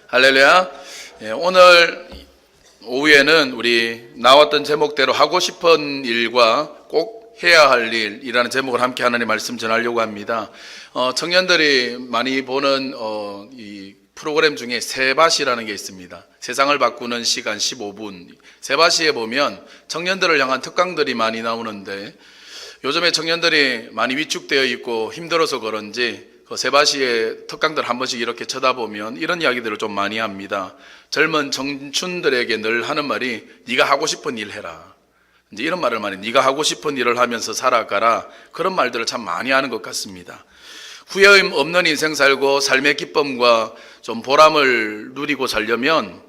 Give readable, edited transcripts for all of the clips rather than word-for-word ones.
할렐루야. 오늘 오후에는 우리 나왔던 제목대로 하고 싶은 일과 꼭 해야 할 일이라는 제목을 함께 하나님의 말씀 전하려고 합니다. 청년들이 많이 보는 이 프로그램 중에 세바시라는 게 있습니다. 세상을 바꾸는 시간 15분. 세바시에 보면 청년들을 향한 특강들이 많이 나오는데 요즘에 청년들이 많이 위축되어 있고 힘들어서 그런지 그 세바시의 특강들 한 번씩 이렇게 쳐다보면 이런 이야기들을 좀 많이 합니다. 젊은 청춘들에게 늘 하는 말이 네가 하고 싶은 일 해라. 이제 이런 말을 많이 네가 하고 싶은 일을 하면서 살아가라. 그런 말들을 참 많이 하는 것 같습니다. 후회임 없는 인생 살고 삶의 기쁨과 좀 보람을 누리고 살려면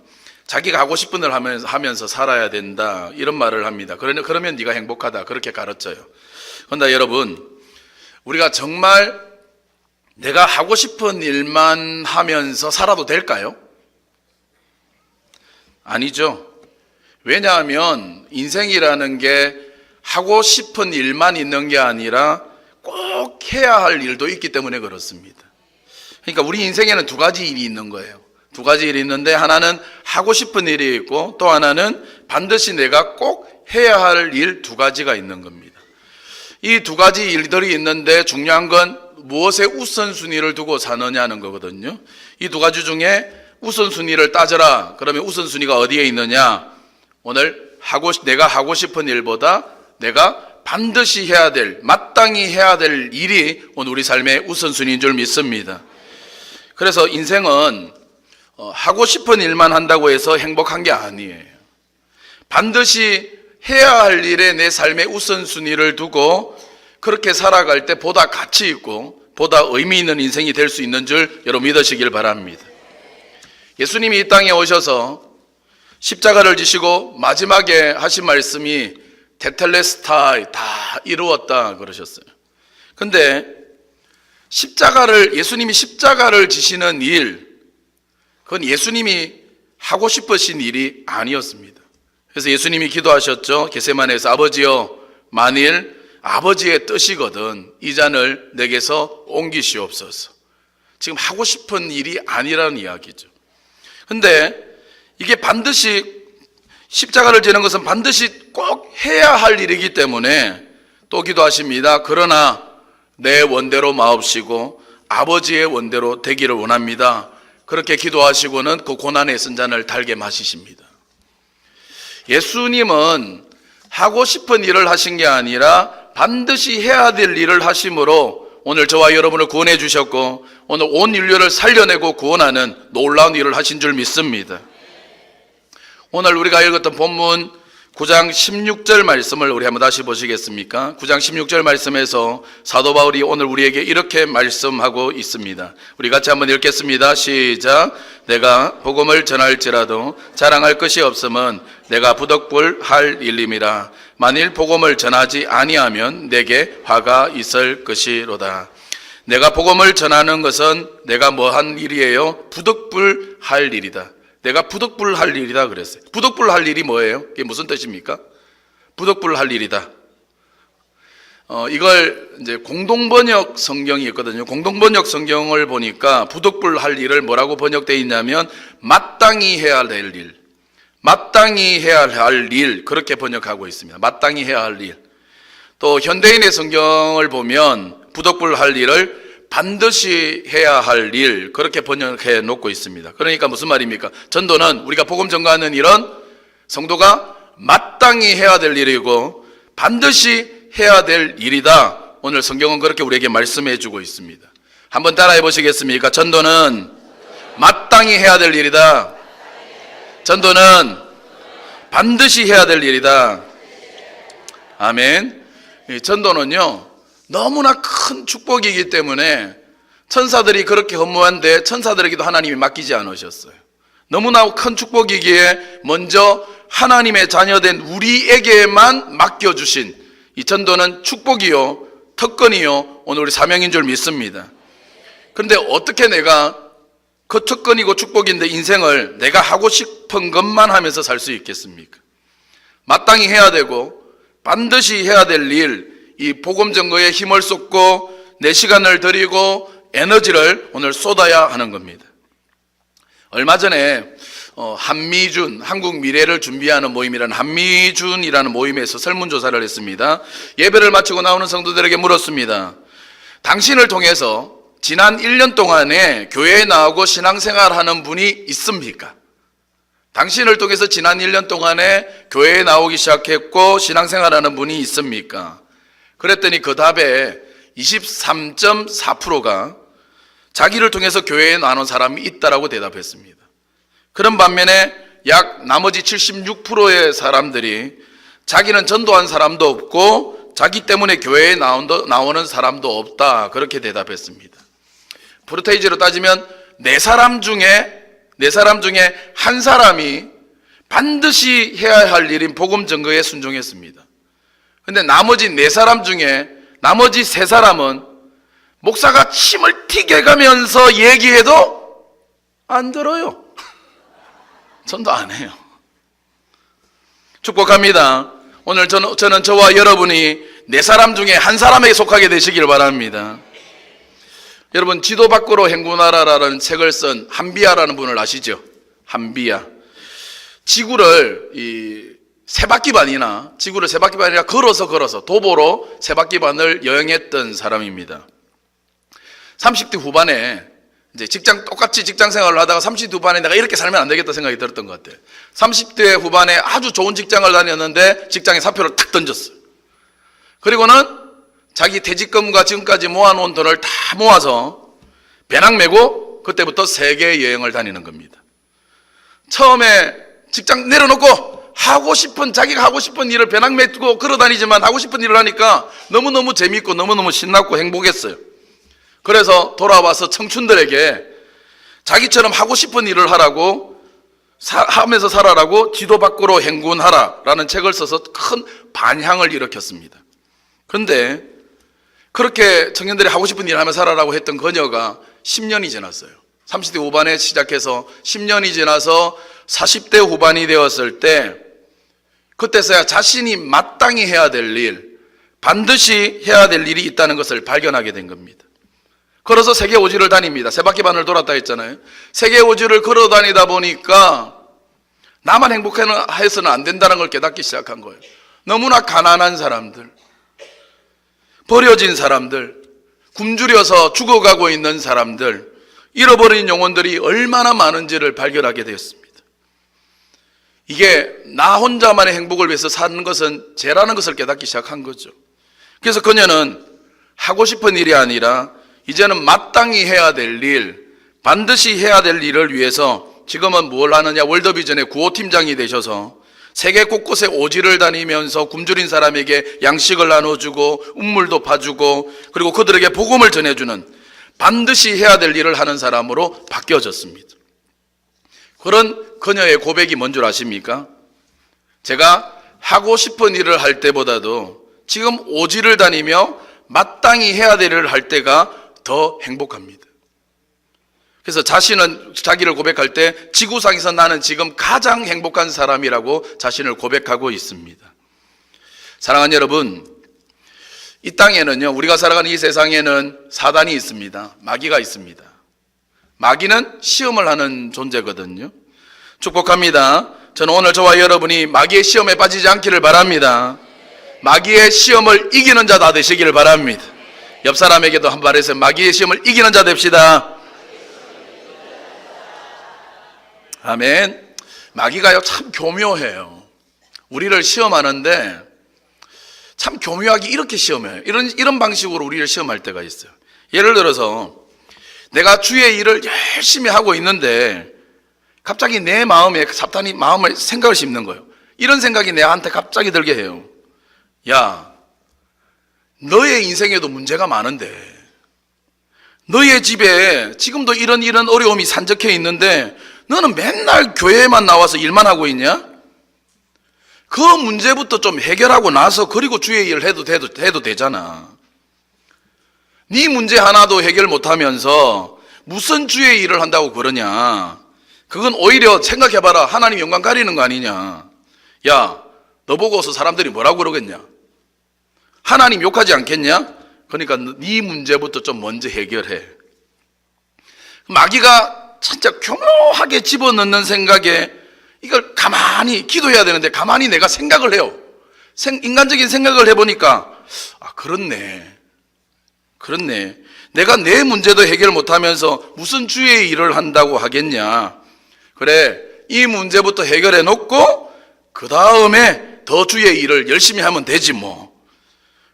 자기가 하고 싶은 일을 하면서 살아야 된다. 이런 말을 합니다. 그러면 네가 행복하다. 그렇게 가르쳐요. 그런데 여러분, 우리가 정말 내가 하고 싶은 일만 하면서 살아도 될까요? 아니죠. 왜냐하면 인생이라는 게 하고 싶은 일만 있는 게 아니라 꼭 해야 할 일도 있기 때문에 그렇습니다. 그러니까 우리 인생에는 두 가지 일이 있는 거예요. 두 가지 일이 있는데 하나는 하고 싶은 일이 있고 또 하나는 반드시 내가 꼭 해야 할 일 두 가지가 있는 겁니다. 이 두 가지 일들이 있는데 중요한 건 무엇에 우선순위를 두고 사느냐는 거거든요. 이 두 가지 중에 우선순위를 따져라. 그러면 우선순위가 어디에 있느냐? 오늘 내가 하고 싶은 일보다 내가 반드시 해야 될, 마땅히 해야 될 일이 오늘 우리 삶의 우선순위인 줄 믿습니다. 그래서 인생은 하고 싶은 일만 한다고 해서 행복한 게 아니에요. 반드시 해야 할 일에 내 삶의 우선순위를 두고 그렇게 살아갈 때 보다 가치 있고 보다 의미 있는 인생이 될 수 있는 줄 여러분 믿으시길 바랍니다. 예수님이 이 땅에 오셔서 십자가를 지시고 마지막에 하신 말씀이 테텔레스타이 다 이루었다 그러셨어요. 근데 예수님이 십자가를 지시는 일, 그건 예수님이 하고 싶으신 일이 아니었습니다. 그래서 예수님이 기도하셨죠. 겟세마네에서 아버지여, 만일 아버지의 뜻이거든 이 잔을 내게서 옮기시옵소서. 지금 하고 싶은 일이 아니라는 이야기죠. 근데 이게 반드시 십자가를 지는 것은 반드시 꼭 해야 할 일이기 때문에 또 기도하십니다. 그러나 내 원대로 마옵시고 아버지의 원대로 되기를 원합니다. 그렇게 기도하시고는 그 고난의 쓴 잔을 달게 마시십니다. 예수님은 하고 싶은 일을 하신 게 아니라 반드시 해야 될 일을 하심으로 오늘 저와 여러분을 구원해 주셨고 오늘 온 인류를 살려내고 구원하는 놀라운 일을 하신 줄 믿습니다. 오늘 우리가 읽었던 본문 9장 16절 말씀을 우리 한번 다시 보시겠습니까? 9장 16절 말씀에서 사도 바울이 오늘 우리에게 이렇게 말씀하고 있습니다. 우리 같이 한번 읽겠습니다. 시작. 내가 복음을 전할지라도 자랑할 것이 없음은 내가 부덕불할 일임이라. 만일 복음을 전하지 아니하면 내게 화가 있을 것이로다. 내가 복음을 전하는 것은 내가 뭐한 일이에요? 부덕불할 일이다. 내가 부덕불할 일이다 그랬어요. 부덕불할 일이 뭐예요? 이게 무슨 뜻입니까? 부덕불할 일이다. 이걸 이제 공동번역 성경이 있거든요. 공동번역 성경을 보니까 부덕불할 일을 뭐라고 번역되어 있냐면 마땅히 해야 될 일, 마땅히 해야 할 일 그렇게 번역하고 있습니다. 마땅히 해야 할 일. 또 현대인의 성경을 보면 부덕불할 일을 반드시 해야 할 일 그렇게 번역해 놓고 있습니다. 그러니까 무슨 말입니까? 전도는 우리가 복음 전가하는 일은 성도가 마땅히 해야 될 일이고 반드시 해야 될 일이다. 오늘 성경은 그렇게 우리에게 말씀해 주고 있습니다. 한번 따라해 보시겠습니까? 전도는 마땅히 해야 될 일이다. 전도는 반드시 해야 될 일이다. 아멘. 전도는요 너무나 큰 축복이기 때문에 천사들이 그렇게 허무한데 천사들에게도 하나님이 맡기지 않으셨어요. 너무나 큰 축복이기에 먼저 하나님의 자녀된 우리에게만 맡겨주신 이 전도는 축복이요 특권이요 오늘 우리 사명인 줄 믿습니다. 그런데 어떻게 내가 그 특권이고 축복인데 인생을 내가 하고 싶은 것만 하면서 살 수 있겠습니까? 마땅히 해야 되고 반드시 해야 될 일, 이 복음 전거에 힘을 쏟고 내 시간을 들이고 에너지를 오늘 쏟아야 하는 겁니다. 얼마 전에 한미준, 한국 미래를 준비하는 모임이라는 한미준이라는 모임에서 설문조사를 했습니다. 예배를 마치고 나오는 성도들에게 물었습니다. 당신을 통해서 지난 1년 동안에 교회에 나오고 신앙생활하는 분이 있습니까? 당신을 통해서 지난 1년 동안에 교회에 나오기 시작했고 신앙생활하는 분이 있습니까? 그랬더니 그 답에 23.4%가 자기를 통해서 교회에 나온 사람이 있다라고 대답했습니다. 그런 반면에 나머지 76%의 사람들이 자기는 전도한 사람도 없고 자기 때문에 교회에 나오는 사람도 없다, 그렇게 대답했습니다. 프로테이지로 따지면 네 사람 중에 한 사람이 반드시 해야 할 일인 복음 증거에 순종했습니다. 근데 나머지 네 사람 중에 나머지 세 사람은 목사가 침을 튀게 가면서 얘기해도 안 들어요. 전도 안 해요. 축복합니다. 오늘 저는 저와 여러분이 네 사람 중에 한 사람에게 속하게 되시길 바랍니다. 여러분, 지도 밖으로 행군하라라는 책을 쓴 한비아라는 분을 아시죠? 한비아. 지구를 세 바퀴 반이나 걸어서 도보로 세 바퀴 반을 여행했던 사람입니다. 30대 후반에 이제 똑같이 직장 생활을 하다가 30대 후반에 내가 이렇게 살면 안 되겠다 생각이 들었던 것 같아요. 30대 후반에 아주 좋은 직장을 다녔는데 직장에 사표를 탁 던졌어요. 그리고는 자기 퇴직금과 지금까지 모아놓은 돈을 다 모아서 배낭 메고 그때부터 세계 여행을 다니는 겁니다. 처음에 직장 내려놓고 자기가 하고 싶은 일을 배낭 메고 걸어다니지만 하고 싶은 일을 하니까 너무너무 재밌고 너무너무 신났고 행복했어요. 그래서 돌아와서 청춘들에게 자기처럼 하고 싶은 일을 하면서 살아라고 지도 밖으로 행군하라라는 책을 써서 큰 반향을 일으켰습니다. 그런데 그렇게 청년들이 하고 싶은 일을 하면서 살아라고 했던 그녀가 10년이 지났어요. 30대 후반에 시작해서 10년이 지나서 40대 후반이 되었을 때 그때서야 자신이 마땅히 해야 될 일, 반드시 해야 될 일이 있다는 것을 발견하게 된 겁니다. 걸어서 세계 오지를 다닙니다. 세 바퀴 반을 돌았다 했잖아요. 세계 오지를 걸어 다니다 보니까 나만 행복해서는 안 된다는 걸 깨닫기 시작한 거예요. 너무나 가난한 사람들, 버려진 사람들, 굶주려서 죽어가고 있는 사람들, 잃어버린 영혼들이 얼마나 많은지를 발견하게 되었습니다. 이게 나 혼자만의 행복을 위해서 사는 것은 죄라는 것을 깨닫기 시작한 거죠. 그래서 그녀는 하고 싶은 일이 아니라 이제는 마땅히 해야 될 일, 반드시 해야 될 일을 위해서 지금은 뭘 하느냐, 월드비전의 구호팀장이 되셔서 세계 곳곳에 오지를 다니면서 굶주린 사람에게 양식을 나눠주고 음물도 봐주고 그리고 그들에게 복음을 전해주는 반드시 해야 될 일을 하는 사람으로 바뀌어졌습니다. 그런 그녀의 고백이 뭔 줄 아십니까? 제가 하고 싶은 일을 할 때보다도 지금 오지를 다니며 마땅히 해야 될 일을 할 때가 더 행복합니다. 그래서 자기를 고백할 때 지구상에서 나는 지금 가장 행복한 사람이라고 자신을 고백하고 있습니다. 사랑하는 여러분, 이 땅에는요, 우리가 살아가는 이 세상에는 사단이 있습니다. 마귀가 있습니다. 마귀는 시험을 하는 존재거든요. 축복합니다. 저는 오늘 저와 여러분이 마귀의 시험에 빠지지 않기를 바랍니다. 마귀의 시험을 이기는 자 다 되시기를 바랍니다. 옆 사람에게도 한 번 해서 마귀의 시험을 이기는 자 됩시다. 아멘. 마귀가요 참 교묘해요. 우리를 시험하는데 참 교묘하게 이렇게 시험해요. 이런 방식으로 우리를 시험할 때가 있어요. 예를 들어서 내가 주의 일을 열심히 하고 있는데 갑자기 내 마음에 사탄이 생각을 심는 거예요. 이런 생각이 내한테 갑자기 들게 해요. 야, 너의 인생에도 문제가 많은데 너의 집에 지금도 이런 어려움이 산적해 있는데 너는 맨날 교회에만 나와서 일만 하고 있냐? 그 문제부터 좀 해결하고 나서 그리고 주의 일을 해도 되잖아. 네 문제 하나도 해결 못하면서 무슨 주의 일을 한다고 그러냐? 그건 오히려 생각해봐라. 하나님 영광 가리는 거 아니냐? 야, 너 보고서 사람들이 뭐라고 그러겠냐? 하나님 욕하지 않겠냐? 그러니까 네 문제부터 좀 먼저 해결해. 마귀가 진짜 교묘하게 집어넣는 생각에 이걸 가만히 기도해야 되는데 가만히 내가 생각을 해요. 인간적인 생각을 해보니까 그렇네. 내가 내 문제도 해결 못하면서 무슨 주의 일을 한다고 하겠냐. 그래, 이 문제부터 해결해 놓고 그 다음에 더 주의 일을 열심히 하면 되지 뭐.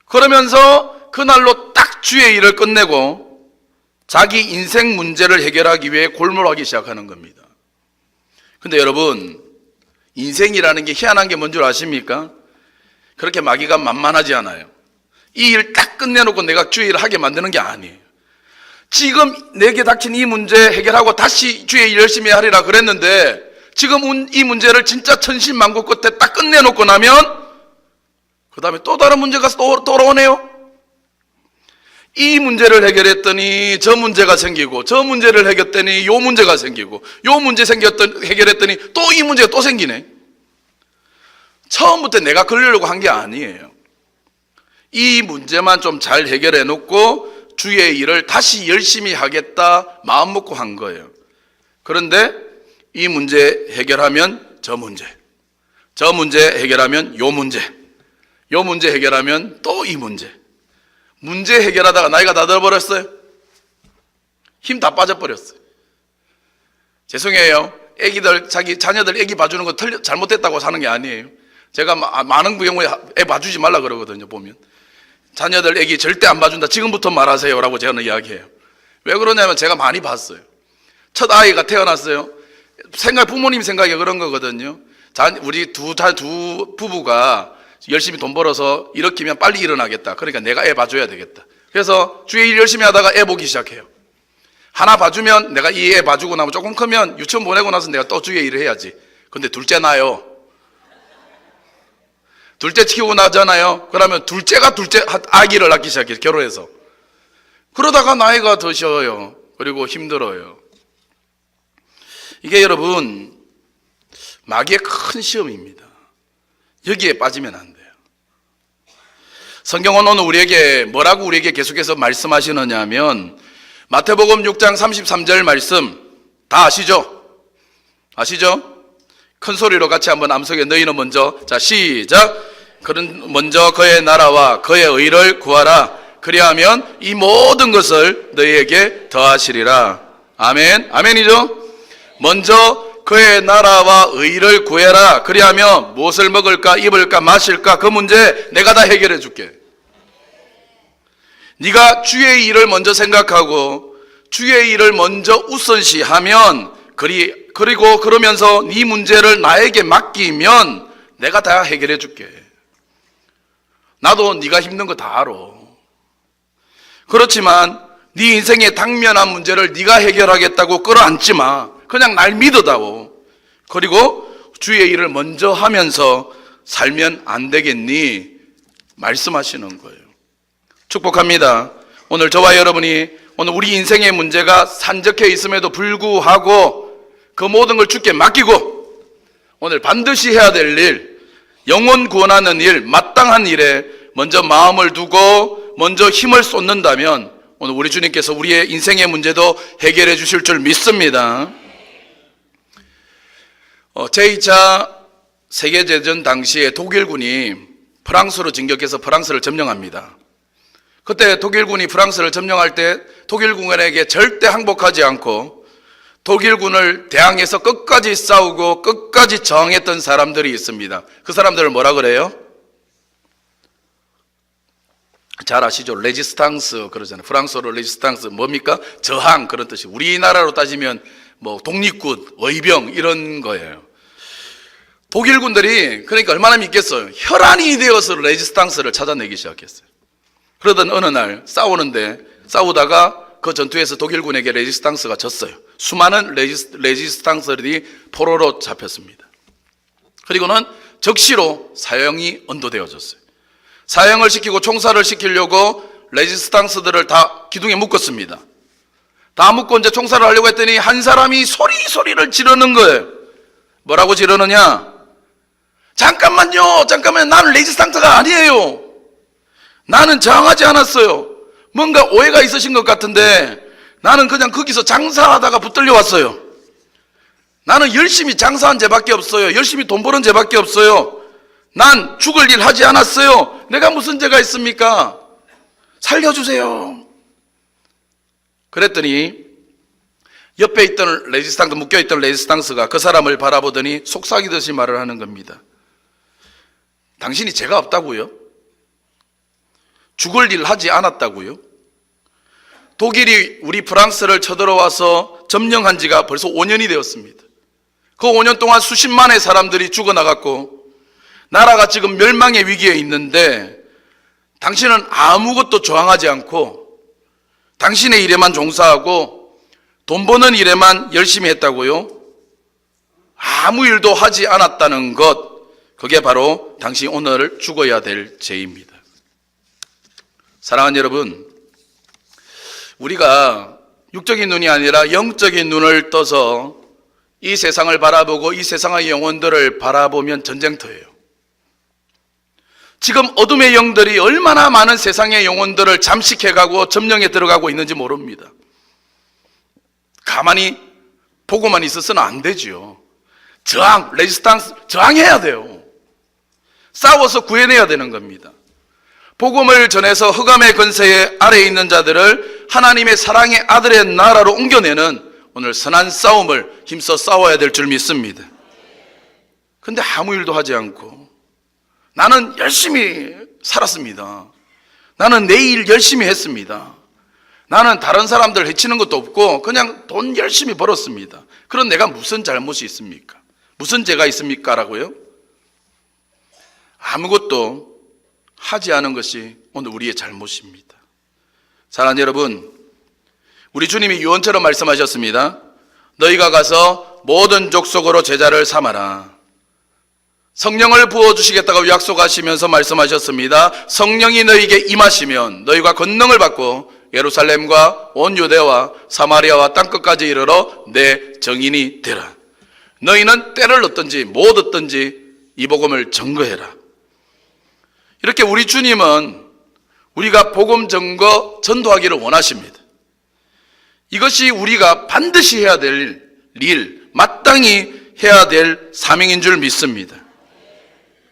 그러면서 그날로 딱 주의 일을 끝내고 자기 인생 문제를 해결하기 위해 골몰하기 시작하는 겁니다. 근데 여러분, 인생이라는 게 희한한 게 뭔 줄 아십니까? 그렇게 마귀가 만만하지 않아요. 이 일 딱 끝내놓고 내가 주의 일을 하게 만드는 게 아니에요. 지금 내게 닥친 이 문제 해결하고 다시 주의 일 열심히 하리라 그랬는데 지금 이 문제를 진짜 천신만고 끝에 딱 끝내놓고 나면 그 다음에 또 다른 문제가 돌아오네요. 이 문제를 해결했더니 저 문제가 생기고 저 문제를 해결했더니 요 문제가 생기고 요 문제 해결했더니 또 이 문제가 또 생기네. 처음부터 내가 그러려고 한 게 아니에요. 이 문제만 좀 잘 해결해 놓고 주의 일을 다시 열심히 하겠다 마음 먹고 한 거예요. 그런데 이 문제 해결하면 저 문제 해결하면 요 문제 해결하면 또 이 문제 해결하다가 나이가 다 들어버렸어요. 힘 다 빠져버렸어요. 죄송해요. 자기 자녀들 애기 봐주는 거 잘못됐다고 사는 게 아니에요. 제가 많은 경우에 애 봐주지 말라 그러거든요. 보면 자녀들 애기 절대 안 봐준다, 지금부터 말하세요 라고 저는 이야기해요. 왜 그러냐면 제가 많이 봤어요. 첫 아이가 태어났어요. 부모님 생각이 그런 거거든요. 우리 두 부부가 열심히 돈 벌어서 일으키면 빨리 일어나겠다. 그러니까 내가 애 봐줘야 되겠다. 그래서 주의 일 열심히 하다가 애 보기 시작해요. 하나 봐주면 내가 이 애 봐주고 나면 조금 크면 유치원 보내고 나서 내가 또 주의 일을 해야지. 근데 둘째 나요. 둘째 키우고 나잖아요. 그러면 둘째가 아기를 낳기 시작해요. 결혼해서. 그러다가 나이가 드셔요. 그리고 힘들어요. 이게 여러분 마귀의 큰 시험입니다. 여기에 빠지면 안 돼요. 성경은 오늘 우리에게 계속해서 말씀하시느냐 하면 마태복음 6장 33절 말씀 다 아시죠? 큰 소리로 같이 한번 암송해. 너희는 먼저, 자 시작. 먼저 그의 나라와 그의 의를 구하라. 그리하면 이 모든 것을 너희에게 더하시리라. 아멘. 아멘이죠? 먼저 그의 나라와 의를 구해라. 그리하면 무엇을 먹을까 입을까 마실까 그 문제 내가 다 해결해 줄게. 네가 주의 일을 먼저 생각하고 주의 일을 먼저 우선시하면 그리고 그러면서 네 문제를 나에게 맡기면 내가 다 해결해 줄게. 나도 네가 힘든 거 다 알아. 그렇지만 네 인생의 당면한 문제를 네가 해결하겠다고 끌어안지 마. 그냥 날 믿어다오. 그리고 주의 일을 먼저 하면서 살면 안 되겠니? 말씀하시는 거예요. 축복합니다. 오늘 저와 여러분이 오늘 우리 인생의 문제가 산적해 있음에도 불구하고 그 모든 걸 주께 맡기고 오늘 반드시 해야 될 일, 영혼 구원하는 일, 마땅한 일에 먼저 마음을 두고 먼저 힘을 쏟는다면 오늘 우리 주님께서 우리의 인생의 문제도 해결해 주실 줄 믿습니다. 제2차 세계대전 당시에 독일군이 프랑스로 진격해서 프랑스를 점령합니다. 그때 독일군이 프랑스를 점령할 때 독일군에게 절대 항복하지 않고 독일군을 대항해서 끝까지 싸우고 끝까지 저항했던 사람들이 있습니다. 그 사람들을 뭐라 그래요? 잘 아시죠? 레지스탕스 그러잖아요. 프랑스어로 레지스탕스 뭡니까? 저항 그런 뜻이. 우리나라로 따지면 뭐 독립군, 의병 이런 거예요. 독일군들이 그러니까 얼마나 믿겠어요? 혈안이 되어서 레지스탕스를 찾아내기 시작했어요. 그러던 어느 날 싸우다가 그 전투에서 독일군에게 레지스탕스가 졌어요. 수많은 레지스탕스들이 포로로 잡혔습니다. 그리고는 적시로 사형이 언도되어졌어요. 사형을 시키고 총살을 시키려고 레지스탕스들을 다 기둥에 묶었습니다. 다 묶고 이제 총살을 하려고 했더니 한 사람이 소리를 지르는 거예요. 뭐라고 지르느냐? 잠깐만요. 나는 레지스탕스가 아니에요. 나는 저항하지 않았어요. 뭔가 오해가 있으신 것 같은데 나는 그냥 거기서 장사하다가 붙들려 왔어요. 나는 열심히 장사한 죄밖에 없어요. 열심히 돈 버는 죄밖에 없어요. 난 죽을 일 하지 않았어요. 내가 무슨 죄가 있습니까? 살려주세요. 그랬더니 옆에 있던 레지스탕스, 묶여있던 레지스탕스가 그 사람을 바라보더니 속삭이듯이 말을 하는 겁니다. 당신이 죄가 없다고요? 죽을 일 하지 않았다고요? 독일이 우리 프랑스를 쳐들어와서 점령한 지가 벌써 5년이 되었습니다. 그 5년 동안 수십만의 사람들이 죽어나갔고 나라가 지금 멸망의 위기에 있는데 당신은 아무것도 저항하지 않고 당신의 일에만 종사하고 돈 버는 일에만 열심히 했다고요? 아무 일도 하지 않았다는 것, 그게 바로 당신이 오늘 죽어야 될 죄입니다. 사랑하는 여러분, 우리가 육적인 눈이 아니라 영적인 눈을 떠서 이 세상을 바라보고 이 세상의 영혼들을 바라보면 전쟁터예요. 지금 어둠의 영들이 얼마나 많은 세상의 영혼들을 잠식해가고 점령에 들어가고 있는지 모릅니다. 가만히 보고만 있어서는 안 되죠. 저항, 레지스탕스, 저항해야 돼요. 싸워서 구해내야 되는 겁니다. 복음을 전해서 흑암의 권세 아래에 있는 자들을 하나님의 사랑의 아들의 나라로 옮겨내는 오늘 선한 싸움을 힘써 싸워야 될 줄 믿습니다. 근데 아무 일도 하지 않고 나는 열심히 살았습니다. 나는 내 일 열심히 했습니다. 나는 다른 사람들 해치는 것도 없고 그냥 돈 열심히 벌었습니다. 그런 내가 무슨 잘못이 있습니까? 무슨 죄가 있습니까? 라고요? 아무것도 하지 않은 것이 오늘 우리의 잘못입니다. 사랑하는 여러분, 우리 주님이 유언처럼 말씀하셨습니다. 너희가 가서 모든 족속으로 제자를 삼아라. 성령을 부어주시겠다고 약속하시면서 말씀하셨습니다. 성령이 너희에게 임하시면 너희가 권능을 받고 예루살렘과 온 유대와 사마리아와 땅끝까지 이르러 내 증인이 되라. 너희는 때를 얻든지 못 얻든지 이 복음을 증거해라. 이렇게 우리 주님은 우리가 복음 증거 전도하기를 원하십니다. 이것이 우리가 반드시 해야 될 일, 마땅히 해야 될 사명인 줄 믿습니다.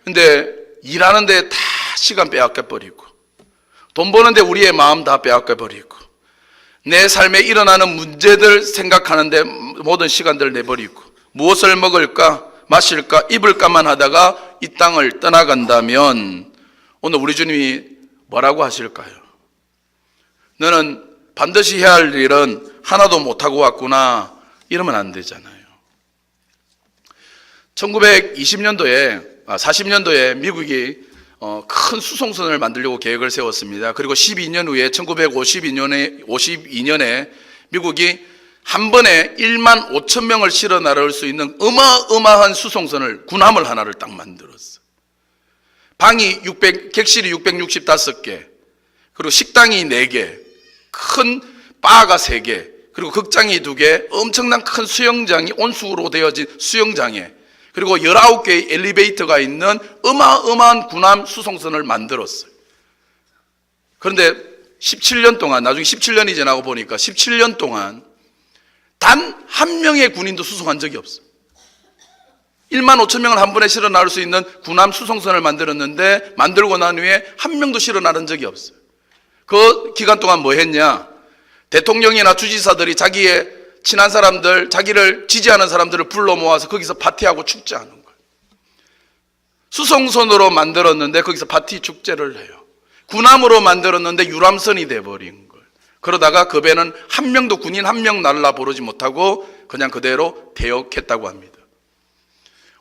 근데 일하는데 다 시간 빼앗겨버리고 돈 버는데 우리의 마음 다 빼앗겨버리고 내 삶에 일어나는 문제들 생각하는데 모든 시간들을 내버리고 무엇을 먹을까 마실까 입을까만 하다가 이 땅을 떠나간다면 오늘 우리 주님이 뭐라고 하실까요? 너는 반드시 해야 할 일은 하나도 못하고 왔구나, 이러면 안 되잖아요. 40년도에 미국이 큰 수송선을 만들려고 계획을 세웠습니다. 그리고 12년 후에 1952년에 미국이 한 번에 1만 5천 명을 실어 나를 수 있는 어마어마한 수송선을, 군함을 하나를 딱 만들었어요. 방이 객실이 665개, 그리고 식당이 4개, 큰 바가 3개, 그리고 극장이 2개, 엄청난 큰 수영장이 온수로 되어진 수영장에, 그리고 19개의 엘리베이터가 있는 어마어마한 군함 수송선을 만들었어요. 그런데 17년 동안, 나중에 17년이 지나고 보니까 17년 동안 단 한 명의 군인도 수송한 적이 없어요. 1만 5천 명을 한 번에 실어 나올 수 있는 군함 수송선을 만들었는데 만들고 난 후에 한 명도 실어 나른 적이 없어요. 그 기간 동안 뭐 했냐? 대통령이나 주지사들이 자기의 친한 사람들, 자기를 지지하는 사람들을 불러 모아서 거기서 파티하고 축제하는 거예요. 수송선으로 만들었는데 거기서 파티 축제를 해요. 군함으로 만들었는데 유람선이 돼버린 거예요. 그러다가 그 배는 한 명도 군인 한 명 날라 보르지 못하고 그냥 그대로 대역했다고 합니다.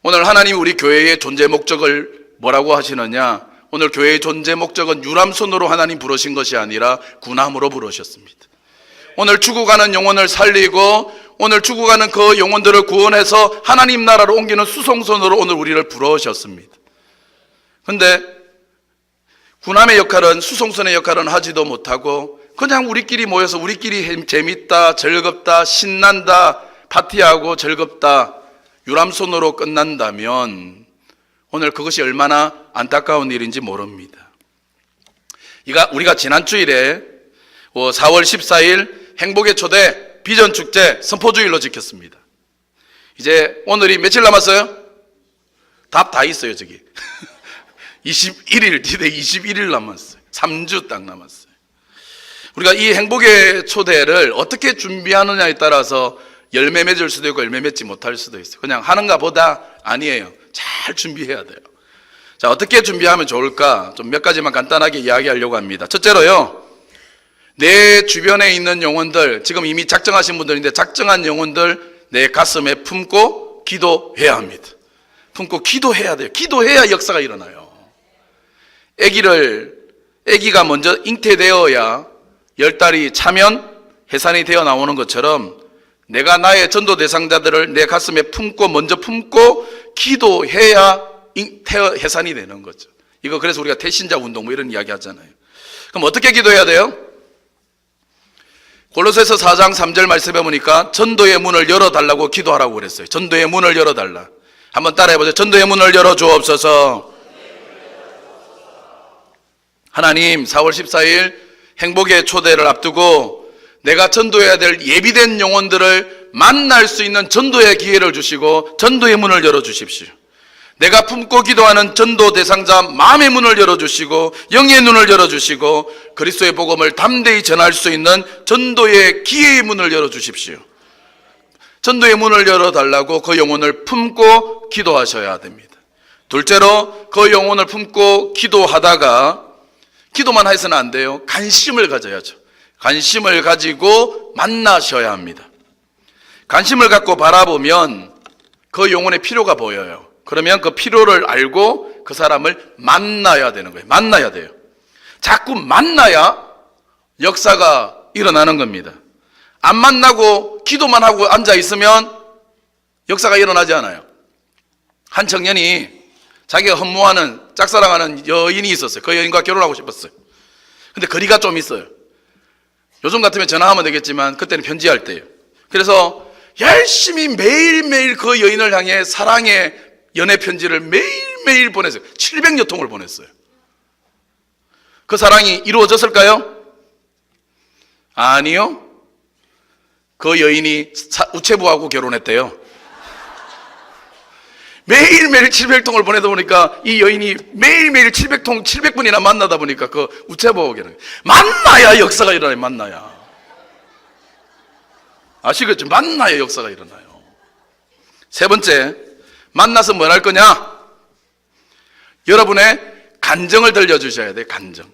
오늘 하나님 우리 교회의 존재 목적을 뭐라고 하시느냐? 오늘 교회의 존재 목적은 유람선으로 하나님 부르신 것이 아니라 군함으로 부르셨습니다. 오늘 죽어가는 영혼을 살리고 오늘 죽어가는 그 영혼들을 구원해서 하나님 나라로 옮기는 수송선으로 오늘 우리를 부르셨습니다. 그런데 군함의 역할은, 수송선의 역할은 하지도 못하고 그냥 우리끼리 모여서 우리끼리 재밌다, 즐겁다, 신난다, 파티하고 즐겁다, 유람선으로 끝난다면 오늘 그것이 얼마나 안타까운 일인지 모릅니다. 우리가 지난 주일에 4월 14일 행복의 초대 비전 축제 선포주일로 지켰습니다. 이제 오늘이 며칠 남았어요? 답 다 있어요, 저기. 21일, 디데이 21일 남았어요. 3주 딱 남았어요. 우리가 이 행복의 초대를 어떻게 준비하느냐에 따라서 열매 맺을 수도 있고 열매 맺지 못할 수도 있어요. 그냥 하는가 보다 아니에요. 잘 준비해야 돼요. 자, 어떻게 준비하면 좋을까? 좀 몇 가지만 간단하게 이야기하려고 합니다. 첫째로요, 내 주변에 있는 영혼들, 지금 이미 작정하신 분들인데 작정한 영혼들 내 가슴에 품고 기도해야 합니다. 품고 기도해야 돼요. 기도해야 역사가 일어나요. 아기가 먼저 잉태되어야 10달이 차면 해산이 되어 나오는 것처럼 내가 나의 전도 대상자들을 내 가슴에 먼저 품고 기도해야 해산이 되는 거죠. 이거 그래서 우리가 태신자 운동 뭐 이런 이야기 하잖아요. 그럼 어떻게 기도해야 돼요? 골로새서 4장 3절 말씀해 보니까 전도의 문을 열어달라고 기도하라고 그랬어요. 전도의 문을 열어달라. 한번 따라해 보세요. 전도의 문을 열어주옵소서. 하나님, 4월 14일 행복의 초대를 앞두고 내가 전도해야 될 예비된 영혼들을 만날 수 있는 전도의 기회를 주시고 전도의 문을 열어주십시오. 내가 품고 기도하는 전도 대상자 마음의 문을 열어주시고 영의 눈을 열어주시고 그리스도의 복음을 담대히 전할 수 있는 전도의 기회의 문을 열어주십시오. 전도의 문을 열어달라고 그 영혼을 품고 기도하셔야 됩니다. 둘째로 그 영혼을 품고 기도하다가 기도만 해서는 안 돼요. 관심을 가져야죠. 관심을 가지고 만나셔야 합니다. 관심을 갖고 바라보면 그 영혼의 필요가 보여요. 그러면 그 필요를 알고 그 사람을 만나야 되는 거예요. 만나야 돼요. 자꾸 만나야 역사가 일어나는 겁니다. 안 만나고 기도만 하고 앉아 있으면 역사가 일어나지 않아요. 한 청년이 자기가 헌무하는 짝사랑하는 여인이 있었어요. 그 여인과 결혼하고 싶었어요. 근데 거리가 좀 있어요. 요즘 같으면 전화하면 되겠지만 그때는 편지할 때예요. 그래서 열심히 매일매일 그 여인을 향해 사랑의 연애 편지를 매일매일 보냈어요. 700여 통을 보냈어요. 그 사랑이 이루어졌을까요? 아니요. 그 여인이 우체부하고 결혼했대요. 매일매일 700통을 보내다 보니까 이 여인이 매일매일 700통, 700분이나 만나다 보니까 그 우체부하고 결혼해요. 만나야 역사가 일어나요. 만나야. 아시겠죠? 만나야 역사가 일어나요. 세 번째, 만나서 뭘 할 거냐? 여러분의 간정을 들려주셔야 돼요. 간정.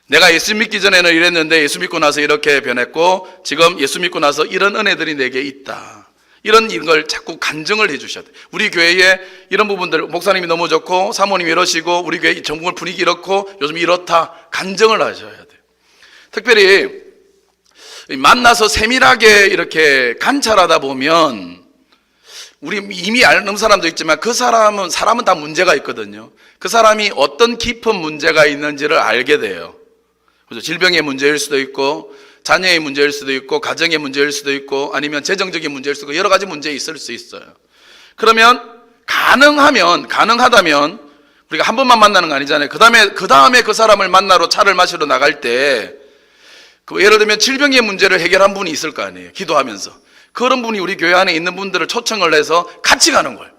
내가 예수 믿기 전에는 이랬는데 예수 믿고 나서 이렇게 변했고 지금 예수 믿고 나서 이런 은혜들이 내게 있다. 이런 걸 자꾸 간증을 해주셔야 돼요. 우리 교회에 이런 부분들, 목사님이 너무 좋고 사모님이 이러시고 우리 교회 전국 분위기 이렇고 요즘 이렇다. 간증을 하셔야 돼요. 특별히 만나서 세밀하게 이렇게 관찰하다 보면 우리 이미 아는 사람도 있지만 그 사람은 다 문제가 있거든요. 그 사람이 어떤 깊은 문제가 있는지를 알게 돼요. 그래서 질병의 문제일 수도 있고 자녀의 문제일 수도 있고 가정의 문제일 수도 있고 아니면 재정적인 문제일 수도 있고 여러 가지 문제 있을 수 있어요. 그러면 가능하다면 우리가 한 번만 만나는 거 아니잖아요. 그 다음에 그 사람을 만나러 차를 마시러 나갈 때 예를 들면 질병의 문제를 해결한 분이 있을 거 아니에요. 기도하면서. 그런 분이 우리 교회 안에 있는 분들을 초청을 해서 같이 가는 거예요.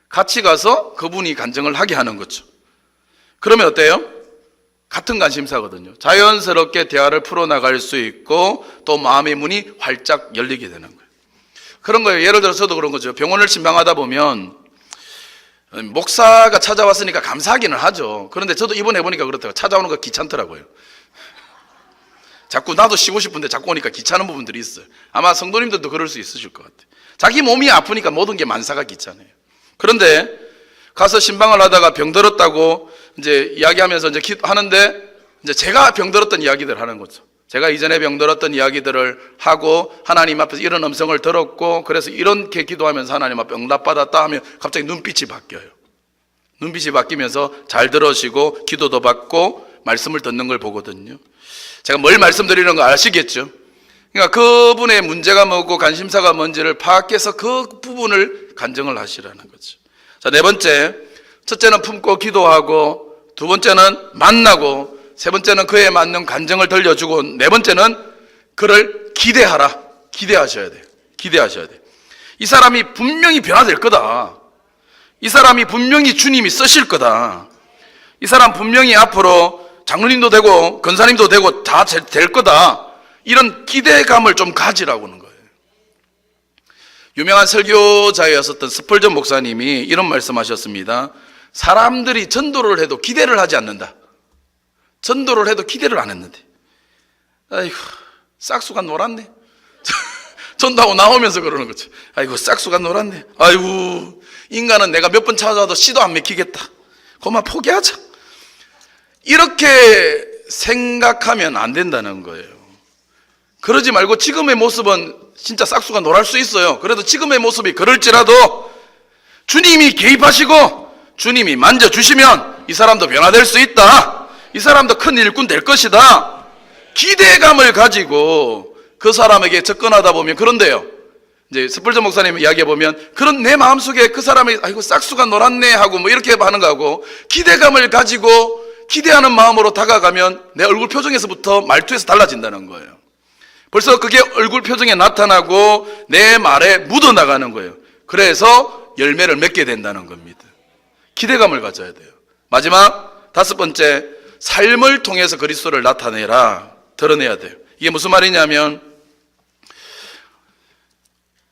같이 가서 그분이 간증을 하게 하는 거죠. 그러면 어때요? 같은 관심사거든요. 자연스럽게 대화를 풀어나갈 수 있고 또 마음의 문이 활짝 열리게 되는 거예요. 그런 거예요. 예를 들어서도 그런 거죠. 병원을 신방하다 보면 목사가 찾아왔으니까 감사하기는 하죠. 그런데 저도 이번에 해보니까 그렇더라고요. 찾아오는 거 귀찮더라고요. 자꾸 나도 쉬고 싶은데 자꾸 오니까 귀찮은 부분들이 있어요. 아마 성도님들도 그럴 수 있으실 것 같아요. 자기 몸이 아프니까 모든 게 만사가 귀찮아요. 그런데 가서 신방을 하다가 병들었다고 이제 이야기하면서 이제 하는데 이제 제가 병들었던 이야기들을 하는 거죠. 제가 이전에 병들었던 이야기들을 하고 하나님 앞에서 이런 음성을 들었고 그래서 이렇게 기도하면서 하나님 앞에 응답받았다 하면 갑자기 눈빛이 바뀌어요. 눈빛이 바뀌면서 잘 들으시고 기도도 받고 말씀을 듣는 걸 보거든요. 제가 뭘 말씀드리는 거 아시겠죠? 그러니까 그분의 문제가 뭐고 관심사가 뭔지를 파악해서 그 부분을 간증을 하시라는 거죠. 자, 네 번째, 첫째는 품고 기도하고 두 번째는 만나고 세 번째는 그에 맞는 간증을 들려주고 네 번째는 그를 기대하라. 기대하셔야 돼요. 기대하셔야 돼요. 이 사람이 분명히 변화될 거다. 이 사람이 분명히 주님이 쓰실 거다. 이 사람 분명히 앞으로 장로님도 되고 권사님도 되고 다 될 거다. 이런 기대감을 좀 가지라고 하는 거예요. 유명한 설교자였었던 스펄전 목사님이 이런 말씀하셨습니다. 사람들이 전도를 해도 기대를 하지 않는다. 전도를 해도 기대를 안 했는데, 아이고 싹수가 놀았네. 전도하고 나오면서 그러는 거죠. 아이고 싹수가 놀았네. 아이고 인간은 내가 몇 번 찾아도 씨도 안 맥히겠다. 그만 포기하자. 이렇게 생각하면 안 된다는 거예요. 그러지 말고 지금의 모습은 진짜 싹수가 놀랄 수 있어요. 그래도 지금의 모습이 그럴지라도 주님이 개입하시고 주님이 만져주시면 이 사람도 변화될 수 있다. 이 사람도 큰 일꾼 될 것이다. 기대감을 가지고 그 사람에게 접근하다 보면 그런데요. 이제 스펄전 목사님 이야기해 보면 그런 내 마음속에 그 사람이 아이고 싹수가 놀았네 하고 뭐 이렇게 하는 거하고 기대감을 가지고 기대하는 마음으로 다가가면 내 얼굴 표정에서부터 말투에서 달라진다는 거예요. 벌써 그게 얼굴 표정에 나타나고 내 말에 묻어나가는 거예요. 그래서 열매를 맺게 된다는 겁니다. 기대감을 가져야 돼요. 마지막 5번째, 삶을 통해서 그리스도를 나타내라. 드러내야 돼요. 이게 무슨 말이냐면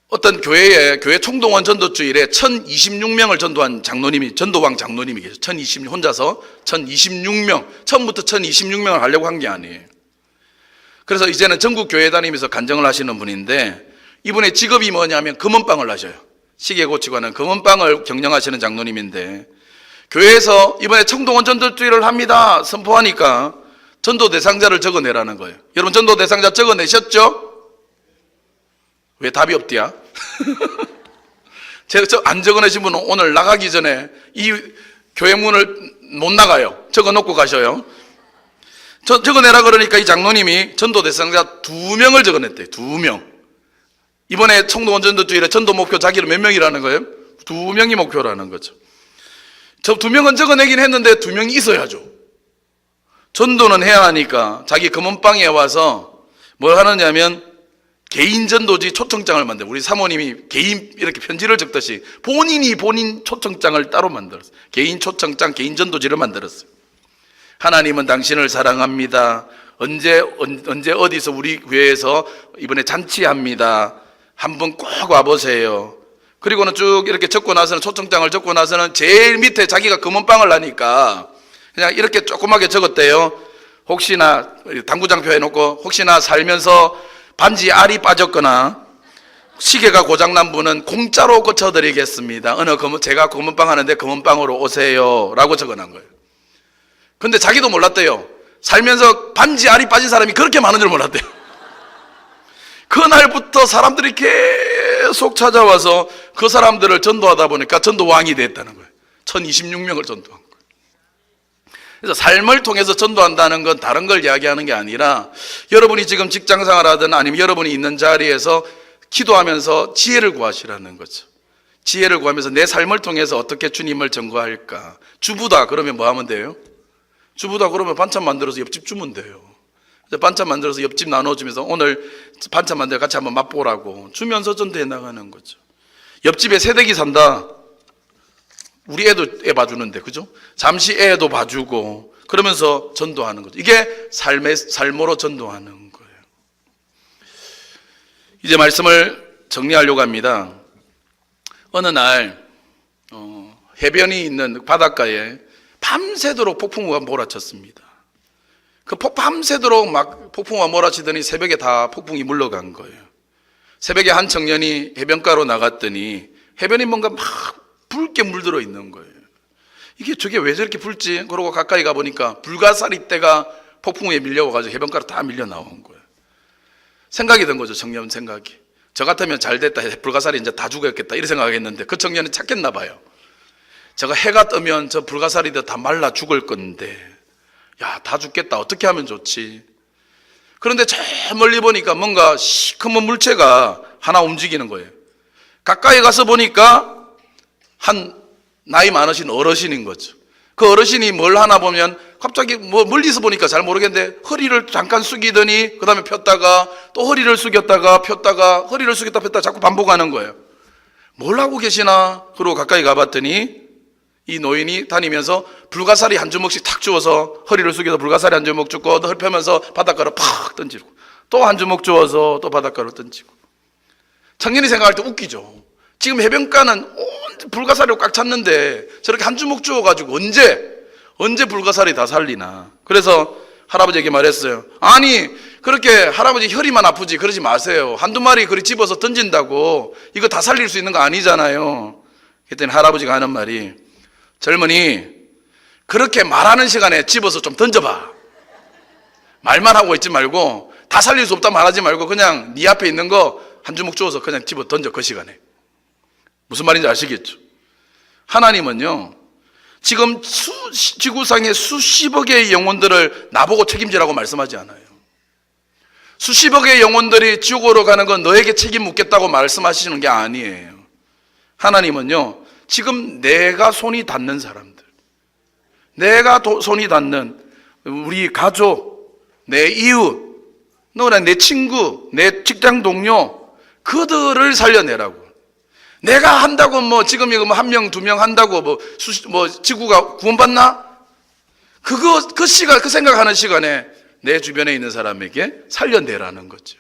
어떤 교회 총동원 전도주일에 1026명을 전도한 장로님이, 전도왕 장로님이 계셔요. 1026, 혼자서 1026명, 처음부터 1026명을 하려고 한 게 아니에요. 그래서 이제는 전국 교회 다니면서 간증을 하시는 분인데 이분의 직업이 뭐냐면 금은방을 하셔요. 시계 고치고 하는 금은방을 경영하시는 장로님인데 교회에서 이번에 총동원 전도주일을 합니다 선포하니까 전도 대상자를 적어내라는 거예요. 여러분 전도 대상자 적어내셨죠? 왜 답이 없디야? 제가 안 적어내신 분은 오늘 나가기 전에 이 교회 문을 못 나가요. 적어놓고 가셔요. 적어내라 그러니까 이 장로님이 전도 대상자 2명을 적어냈대요. 2명. 이번에 총동원 전도주일에 전도 목표 자기는 몇 명이라는 거예요? 2명이 목표라는 거죠. 저 2명은 적어내긴 했는데 2명이 있어야죠. 전도는 해야 하니까 자기 금은방에 와서 뭘 하느냐면 개인 전도지 초청장을 만들어요. 우리 사모님이 개인 이렇게 편지를 적듯이 본인이 본인 초청장을 따로 만들었어요. 개인 초청장, 개인 전도지를 만들었어요. 하나님은 당신을 사랑합니다. 언제 어디서 우리 교회에서 이번에 잔치합니다. 한번 꼭 와보세요. 그리고는 쭉 이렇게 적고 나서는 초청장을 적고 나서는 제일 밑에 자기가 금은방을 하니까 그냥 이렇게 조그맣게 적었대요. 혹시나 당구장표 해놓고 혹시나 살면서 반지 알이 빠졌거나 시계가 고장난 분은 공짜로 고쳐드리겠습니다. 제가 금은방 하는데 금은방으로 오세요 라고 적어놓은 거예요. 근데 자기도 몰랐대요. 살면서 반지 알이 빠진 사람이 그렇게 많은 줄 몰랐대요. 그날부터 사람들이 계속 찾아와서 그 사람들을 전도하다 보니까 전도왕이 됐다는 거예요. 1026명을 전도한 거예요. 그래서 삶을 통해서 전도한다는 건 다른 걸 이야기하는 게 아니라 여러분이 지금 직장생활하든 아니면 여러분이 있는 자리에서 기도하면서 지혜를 구하시라는 거죠. 지혜를 구하면서 내 삶을 통해서 어떻게 주님을 전거할까. 주부다 그러면 뭐 하면 돼요? 주부다 그러면 반찬 만들어서 옆집 주면 돼요. 반찬 만들어서 옆집 나눠주면서 오늘 반찬 만들어 같이 한번 맛보라고 주면서 전도해 나가는 거죠. 옆집에 새댁이 산다. 우리 애도 애 봐주는데, 그죠? 잠시 애도 봐주고 그러면서 전도하는 거죠. 이게 삶으로 전도하는 거예요. 이제 말씀을 정리하려고 합니다. 어느 날 해변이 있는 바닷가에 밤새도록 폭풍우가 몰아쳤습니다. 그 밤새도록 막 폭풍우가 몰아치더니 새벽에 다 폭풍이 물러간 거예요. 새벽에 한 청년이 해변가로 나갔더니 해변이 뭔가 막 붉게 물들어 있는 거예요. 저게 왜 저렇게 붉지? 그러고 가까이 가보니까 불가사리 떼가 폭풍우에 밀려와가지고 해변가로 다 밀려 나온 거예요. 생각이 든 거죠. 청년 생각이. 저 같으면 잘 됐다. 불가사리 이제 다 죽었겠다. 이렇게 생각했는데 그 청년은 착했나 봐요. 제가 해가 뜨면 저 불가사리들 다 말라 죽을 건데 야, 다 죽겠다. 어떻게 하면 좋지? 그런데 저 멀리 보니까 뭔가 시커먼 물체가 하나 움직이는 거예요. 가까이 가서 보니까 한 나이 많으신 어르신인 거죠. 그 어르신이 뭘 하나 보면 갑자기 뭐 멀리서 보니까 잘 모르겠는데 허리를 잠깐 숙이더니 그 다음에 폈다가 또 허리를 숙였다가 폈다가 허리를 숙였다 폈다가 자꾸 반복하는 거예요. 뭘 하고 계시나? 그러고 가까이 가봤더니 이 노인이 다니면서 불가사리 한 주먹씩 탁 주워서 허리를 숙여서 불가사리 한 주먹 주고 또 펴면서 바닷가로 팍 던지고 또 한 주먹 주워서 또 바닷가로 던지고. 청년이 생각할 때 웃기죠. 지금 해변가는 온 불가사리로 꽉 찼는데 저렇게 한 주먹 주워가지고 언제 불가사리 다 살리나. 그래서 할아버지에게 말했어요. 아니 그렇게 할아버지 혈이만 아프지 그러지 마세요. 한두 마리 그리 집어서 던진다고 이거 다 살릴 수 있는 거 아니잖아요. 그랬더니 할아버지가 하는 말이, 젊은이 그렇게 말하는 시간에 집어서 좀 던져봐. 말만 하고 있지 말고 다 살릴 수 없다 말하지 말고 그냥 네 앞에 있는 거 한 주먹 주워서 그냥 집어 던져. 그 시간에. 무슨 말인지 아시겠죠? 하나님은요 지금 지구상의 수십억의 영혼들을 나보고 책임지라고 말씀하지 않아요. 수십억의 영혼들이 지옥으로 가는 건 너에게 책임 묻겠다고 말씀하시는 게 아니에요. 하나님은요 지금 내가 손이 닿는 사람들, 내가 손이 닿는 우리 가족, 내 이웃, 너나 내 친구, 내 직장 동료, 그들을 살려내라고. 내가 한다고 뭐 지금 이거 뭐 한 명, 두 명 한다고 뭐 지구가 구원받나? 그 시간, 그 생각하는 시간에 내 주변에 있는 사람에게 살려내라는 거죠.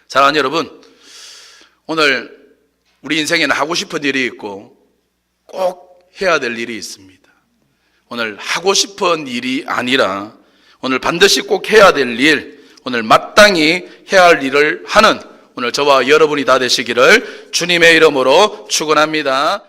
사랑하는 여러분, 오늘 우리 인생에는 하고 싶은 일이 있고 꼭 해야 될 일이 있습니다. 오늘 하고 싶은 일이 아니라 오늘 반드시 꼭 해야 될 일, 오늘 마땅히 해야 할 일을 하는 오늘 저와 여러분이 다 되시기를 주님의 이름으로 축원합니다.